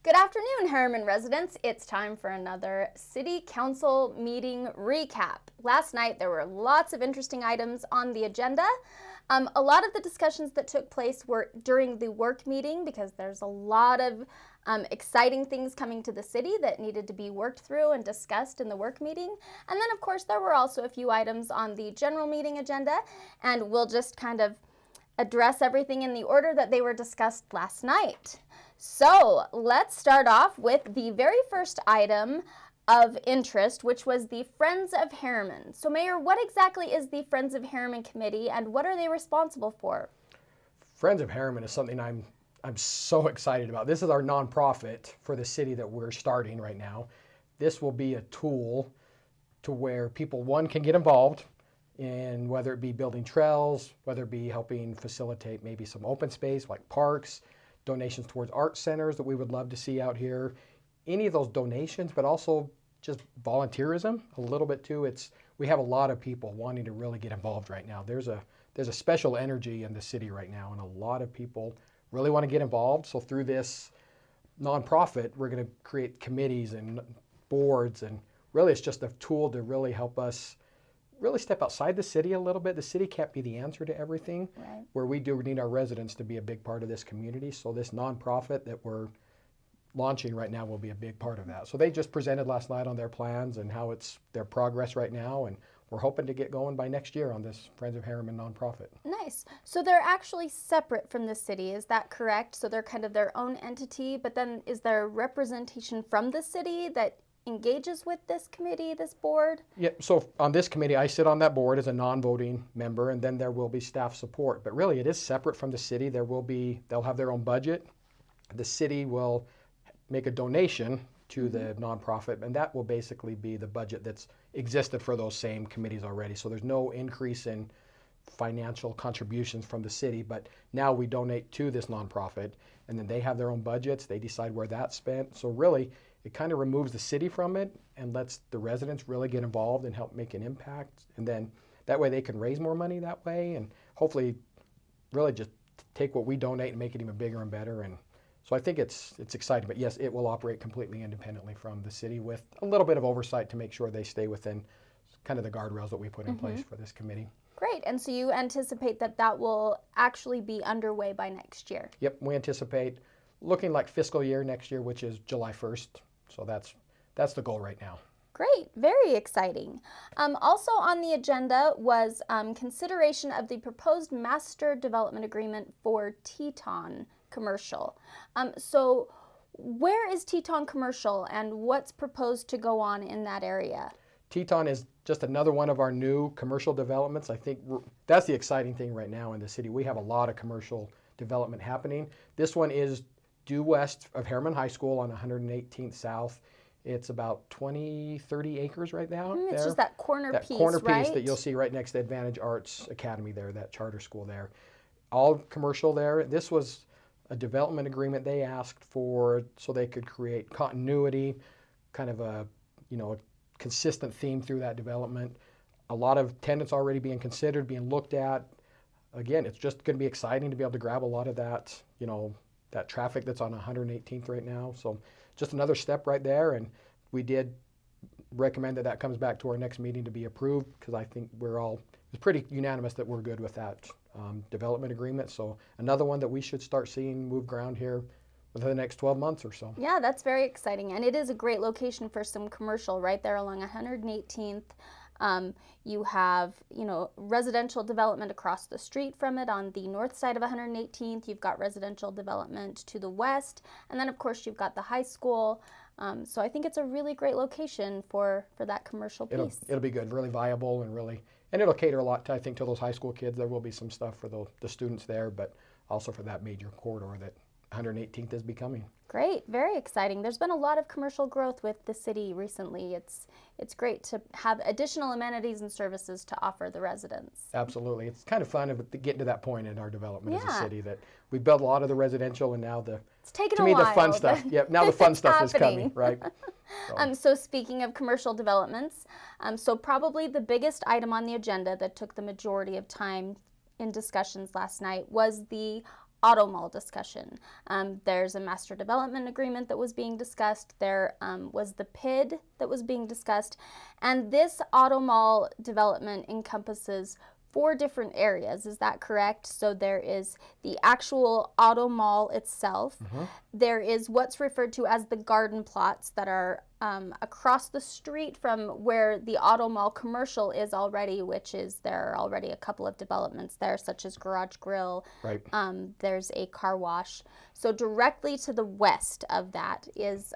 Good afternoon, Herriman residents. It's time for another City Council meeting recap. Last night there were lots of interesting items on the agenda. A lot of the discussions that took place were during the work meeting because there's a lot of exciting things coming to the city that needed to be worked through and discussed in the work meeting. And then, of course, there were also a few items on the general meeting agenda, and we'll just kind of address everything in the order that they were discussed last night. So let's start off with the very first item of interest, which was the Friends of Herriman. So Mayor, what exactly is the Friends of Herriman Committee and what are they responsible for? Friends of Herriman is something I'm so excited about. This is our nonprofit for the city that we're starting right now. This will be a tool to where people, one, can get involved in whether it be building trails, whether it be helping facilitate maybe some open space like parks, donations towards art centers that we would love to see out here, any of those donations, but also just volunteerism a little bit too. We have a lot of people wanting to really get involved right now. There's a special energy in the city right now, and a lot of people really want to get involved. So through this nonprofit, we're going to create committees and boards, and really it's just a tool to really help us really step outside the city a little bit. The city can't be the answer to everything. Right. Where we do need our residents to be a big part of this community. So this nonprofit that we're launching right now will be a big part of that. So they just presented last night on their plans and how it's their progress right now, and we're hoping to get going by next year on this Friends of Herriman nonprofit. Nice. So they're actually separate from the city, is that correct? So they're kind of their own entity, but then is there representation from the city that engages with this committee, this board? Yeah, so on this committee, I sit on that board as a non-voting member, and then there will be staff support. But really, it is separate from the city. They'll have their own budget. The city will make a donation to the nonprofit, and that will basically be the budget that's existed for those same committees already. So there's no increase in financial contributions from the city, but now we donate to this nonprofit, and then they have their own budgets. They decide where that's spent. So really, it kind of removes the city from it and lets the residents really get involved and help make an impact. And then that way they can raise more money that way and hopefully really just take what we donate and make it even bigger and better. And so I think it's exciting. But yes, it will operate completely independently from the city with a little bit of oversight to make sure they stay within kind of the guardrails that we put in place for this committee. Great. And so you anticipate that will actually be underway by next year? Yep, we anticipate looking like fiscal year next year, which is July 1st. So that's the goal right now. Great, very exciting. Also on the agenda was consideration of the proposed master development agreement for Teton Commercial. So where is Teton Commercial and what's proposed to go on in that area? Teton is just another one of our new commercial developments. I think that's the exciting thing right now in the city. We have a lot of commercial development happening. This one is due west of Herriman High School on 118th South. It's about 30 acres right now. It's just that corner piece, piece that you'll see right next to Advantage Arts Academy there, that charter school there. All commercial there. This was a development agreement they asked for so they could create continuity, kind of a consistent theme through that development. A lot of tenants already being considered, being looked at. Again, it's just going to be exciting to be able to grab a lot of that, that traffic that's on 118th right now. So just another step right there. And we did recommend that comes back to our next meeting to be approved because I think it's pretty unanimous that we're good with that development agreement. So another one that we should start seeing move ground here within the next 12 months or so. Yeah, that's very exciting. And it is a great location for some commercial right there along 118th. You have, residential development across the street from it on the north side of 118th. You've got residential development to the west. And then, of course, you've got the high school. So I think it's a really great location for that commercial piece. It'll be good, really viable and it'll cater a lot, I think, to those high school kids. There will be some stuff for the students there, but also for that major corridor that 118th is becoming. Great, very exciting. There's been a lot of commercial growth with the city recently. It's great to have additional amenities and services to offer the residents. Absolutely. It's kind of fun getting to that point in our development as a city that we built a lot of the residential and now it's taken a while. The fun stuff. Yep, now the fun stuff is coming, right? So speaking of commercial developments, so probably the biggest item on the agenda that took the majority of time in discussions last night was the auto mall discussion. There's a master development agreement that was being discussed. There was the PID that was being discussed. And this auto mall development encompasses 4 different areas. Is that correct? So there is the actual auto mall itself. There is what's referred to as the garden plots that are across the street from where the auto mall commercial is already, which is there are already a couple of developments there, such as Garage Grill. Right. There's a car wash. So directly to the west of that is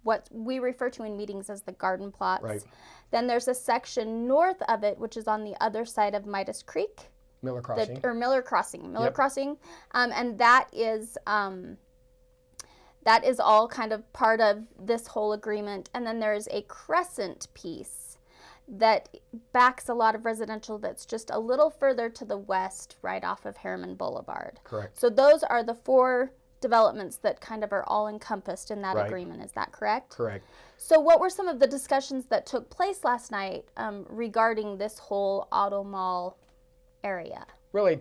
what we refer to in meetings as the garden plots. Right. Then there's a section north of it, which is on the other side of Midas Creek. Miller Crossing. Miller Crossing. Yep. Crossing. And that is all kind of part of this whole agreement. And then there's a crescent piece that backs a lot of residential that's just a little further to the west, right off of Herriman Boulevard. Correct. So those are the 4 developments that kind of are all encompassed in that Right. agreement. Is that correct? Correct. So what were some of the discussions that took place last night regarding this whole auto mall area? Really,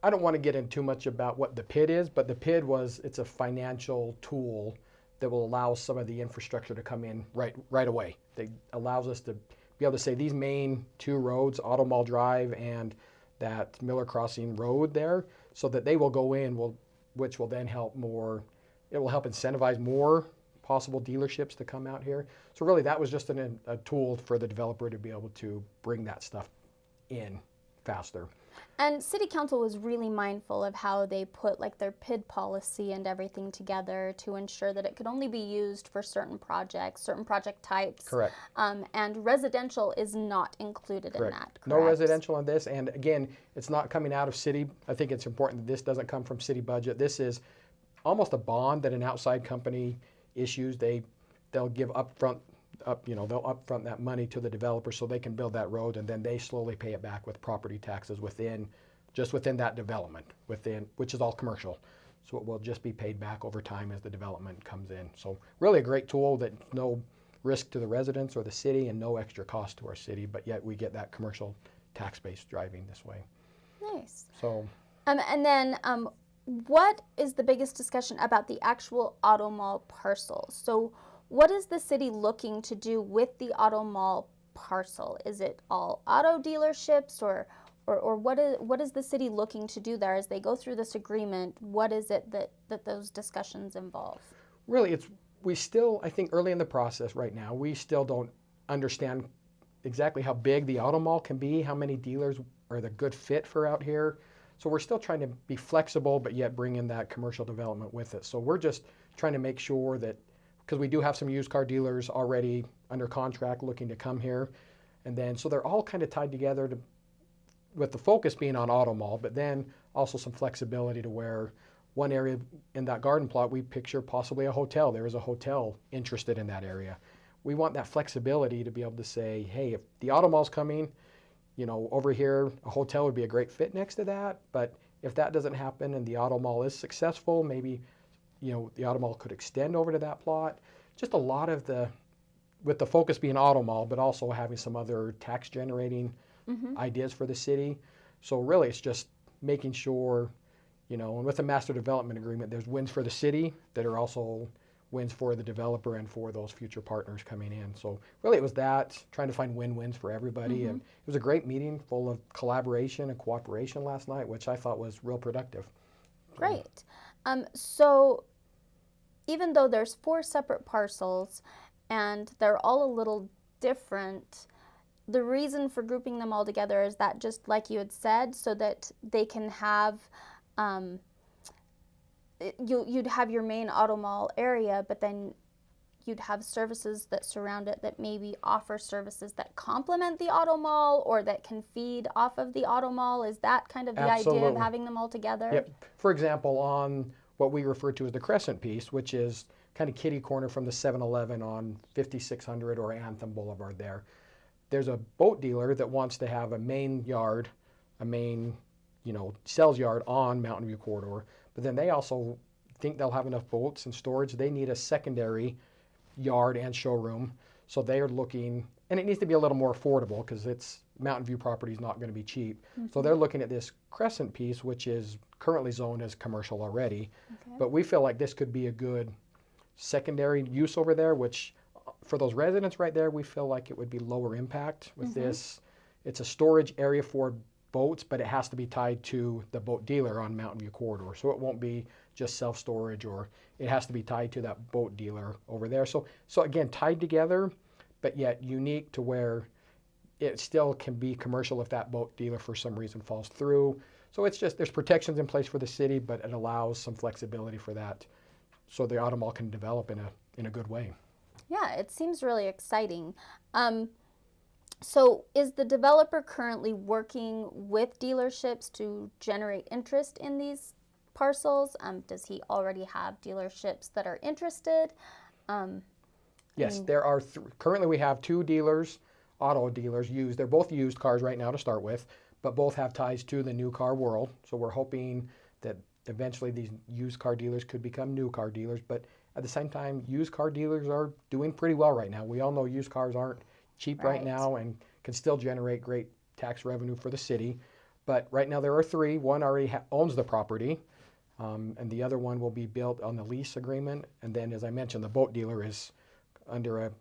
I don't want to get into too much about what the PID is, but the PID it's a financial tool that will allow some of the infrastructure to come in right away. It allows us to be able to say these main 2 roads, Auto Mall Drive and that Miller Crossing Road there, so that they will go in, which will then help more. It will help incentivize more possible dealerships to come out here. So really, that was just a tool for the developer to be able to bring that stuff in faster. And City Council was really mindful of how they put like their PID policy and everything together to ensure that it could only be used for certain projects, certain project types. Correct. And residential is not included Correct. in that. Correct? No residential on this, and again, it's not coming out of city. I think it's important that this doesn't come from city budget. This is almost a bond that an outside company issues. They'll give upfront that money to the developer so they can build that road, and then they slowly pay it back with property taxes within that development, which is all commercial. So it will just be paid back over time as the development comes in. So really a great tool that no risk to the residents or the city and no extra cost to our city, but yet we get that commercial tax base driving this way. Nice. So. And then what is the biggest discussion about the actual auto mall parcel? So what is the city looking to do with the auto mall parcel? Is it all auto dealerships or what is the city looking to do there as they go through this agreement? What is it that those discussions involve? Really, we still, I think early in the process right now, we still don't understand exactly how big the auto mall can be, how many dealers are the good fit for out here. So we're still trying to be flexible, but yet bring in that commercial development with it. So we're just trying to make sure that, because we do have some used car dealers already under contract looking to come here. And then, so they're all kind of tied together with the focus being on auto mall, but then also some flexibility to where one area in that garden plot, we picture possibly a hotel. There is a hotel interested in that area. We want that flexibility to be able to say, hey, if the auto mall's coming, over here, a hotel would be a great fit next to that. But if that doesn't happen and the auto mall is successful, maybe, the auto mall could extend over to that plot. Just a lot of with the focus being auto mall, but also having some other tax generating ideas for the city. So really it's just making sure, and with the master development agreement, there's wins for the city that are also wins for the developer and for those future partners coming in. So really it was that, trying to find win-wins for everybody. And it was a great meeting full of collaboration and cooperation last night, which I thought was real productive. Great. So even though there's 4 separate parcels and they're all a little different, the reason for grouping them all together is that, just like you had said, so that they can have you'd have your main auto mall area, but then you'd have services that surround it that maybe offer services that complement the auto mall or that can feed off of the auto mall. Is that kind of the idea of having them all together? Yep. For example, on what we refer to as the Crescent piece, which is kind of kitty corner from the 7-Eleven on 5600 or Anthem Boulevard there. There's a boat dealer that wants to have a main yard, sales yard on Mountain View Corridor, but then they also think they'll have enough boats and storage. They need a secondary yard and showroom. So they're looking, and it needs to be a little more affordable because Mountain View property is not going to be cheap. So they're looking at this Crescent piece, which is currently zoned as commercial already. Okay. But we feel like this could be a good secondary use over there, which for those residents right there, we feel like it would be lower impact with this. It's a storage area for boats, but it has to be tied to the boat dealer on Mountain View Corridor. So it won't be just self-storage, or it has to be tied to that boat dealer over there. So again, tied together, but yet unique to where it still can be commercial if that boat dealer for some reason falls through. So it's just, there's protections in place for the city, but it allows some flexibility for that so the auto mall can develop in a good way. Yeah, it seems really exciting. So is the developer currently working with dealerships to generate interest in these parcels? Does he already have dealerships that are interested? Yes, there are currently we have 2 dealers, auto dealers used. They're both used cars right now to start with, but both have ties to the new car world. So we're hoping that eventually these used car dealers could become new car dealers. But at the same time, used car dealers are doing pretty well right now. We all know used cars aren't cheap right now and can still generate great tax revenue for the city. But right now there are 3. One already owns the property, and the other one will be built on the lease agreement. And then, as I mentioned, the boat dealer is under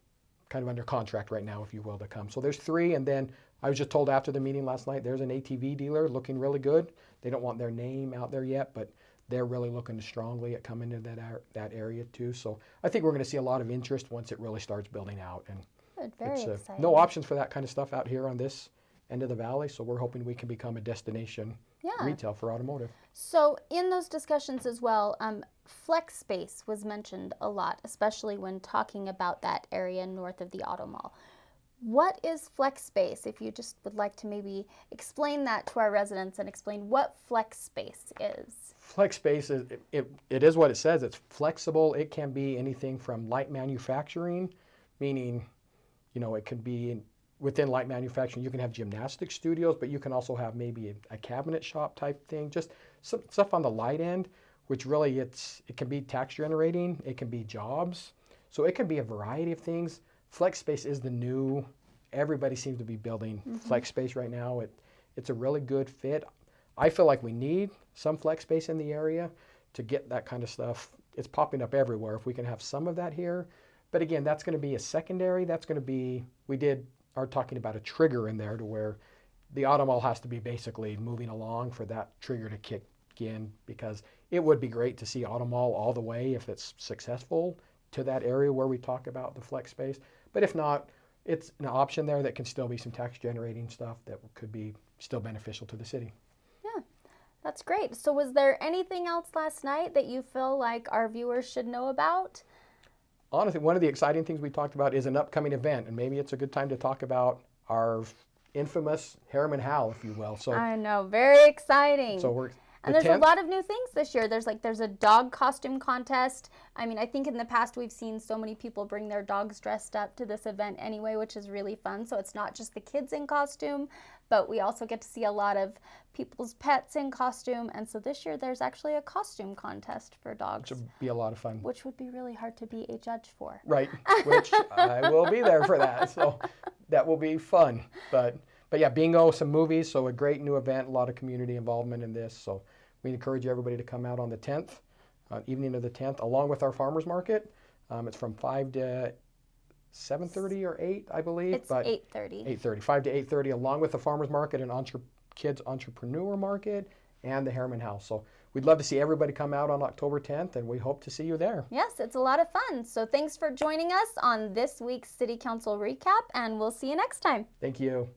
contract right now, if you will, to come. So there's 3, and then I was just told after the meeting last night, there's an ATV dealer looking really good. They don't want their name out there yet, but they're really looking strongly at coming into that area too. So I think we're going to see a lot of interest once it really starts building out. And good, very exciting. No options for that kind of stuff out here on this end of the valley. So we're hoping we can become a destination retail for automotive. So in those discussions as well, flex space was mentioned a lot, especially when talking about that area north of the auto mall. What is flex space? If you just would like to maybe explain that to our residents and explain what flex space is. Flex space is, it is what it says. It's flexible. It can be anything from light manufacturing, meaning, it could be within light manufacturing. You can have gymnastic studios, but you can also have maybe a cabinet shop type thing, just some stuff on the light end, which really it can be tax generating. It can be jobs. So it can be a variety of things. Flex space is the new, everybody seems to be building flex space right now. It's a really good fit. I feel like we need some flex space in the area to get that kind of stuff. It's popping up everywhere. If we can have some of that here. But again, that's going to be a secondary. That's going to be, are talking about a trigger in there to where the auto mall has to be basically moving along for that trigger to kick in, because it would be great to see auto mall all the way if it's successful to that area where we talk about the flex space. But if not, it's an option there that can still be some tax generating stuff that could be still beneficial to the city. Yeah, that's great. So was there anything else last night that you feel like our viewers should know about? Honestly, one of the exciting things we talked about is an upcoming event, and maybe it's a good time to talk about our infamous Herriman Howl, if you will. So I know, very exciting. So and there's a lot of new things this year. There's a dog costume contest. I mean, I think in the past we've seen so many people bring their dogs dressed up to this event anyway, which is really fun. So it's not just the kids in costume, but we also get to see a lot of people's pets in costume. And so this year there's actually a costume contest for dogs. Which would be a lot of fun. Which would be really hard to be a judge for. Right, which I will be there for that. So that will be fun. But yeah, bingo, some movies. So a great new event, a lot of community involvement in this. So we encourage everybody to come out on the 10th, evening of the 10th, along with our farmers market. It's from 5 to 7:30 or 8, I believe. It's 8:30. 8:30, 5 to 8:30, along with the farmers market and kids entrepreneur market and the Herriman House. So we'd love to see everybody come out on October 10th, and we hope to see you there. Yes, it's a lot of fun. So thanks for joining us on this week's City Council Recap, and we'll see you next time. Thank you.